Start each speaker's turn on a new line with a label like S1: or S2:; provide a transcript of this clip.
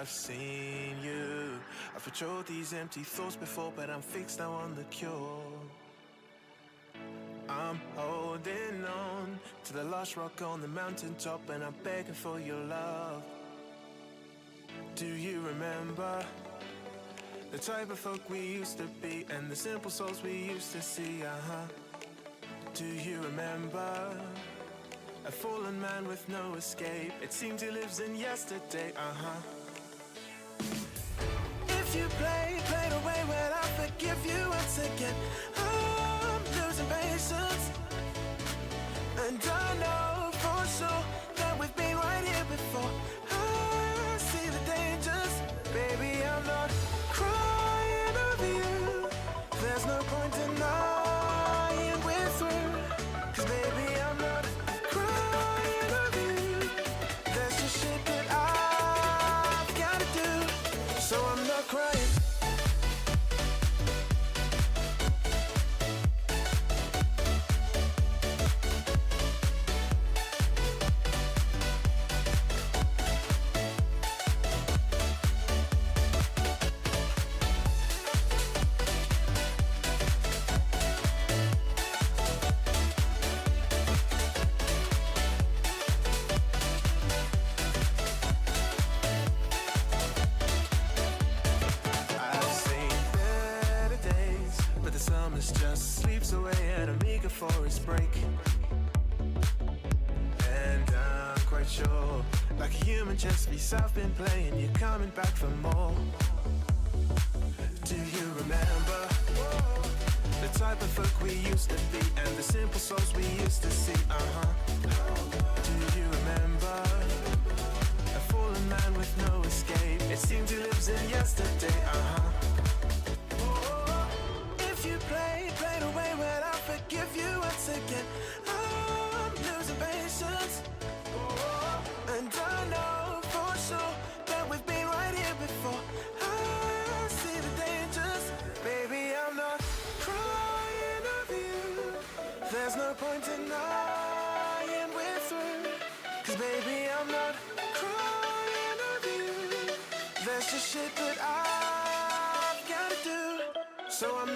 S1: I've seen you. I've patrolled these empty thoughts before, but I'm fixed now on the cure. I'm holding on to the last rock on the mountaintop, and I'm begging for your love. Do you remember the type of folk we used to be, and the simple souls we used to see? Do you remember a fallen man with no escape? It seems he lives in yesterday. If you played away, well, I forgive you once again. I'm losing patience, and I know for sure that we've been right here before. I see the dangers, baby, I'm not crying over you. There's no point denying we're through, 'cause baby, I'm not crying over you. There's just shit that I've gotta do, so I'm not crying. Just sleeps away and I'm eager for his break. And I'm quite sure, like a human chess piece I've been playing, you're coming back for more. Do you remember the type of folk we used to be, and the simple souls we used to see? Do you remember a fallen man with no escape? It seems he lives in yesterday. If you played away, well, I'll forgive you once again. I'm losing patience, and I know for sure that we've been right here before. I see the dangers, baby, I'm not crying over you. There's no point denying we're through, 'cause baby, I'm not crying over you. There's just shit that I've gotta do, so I'm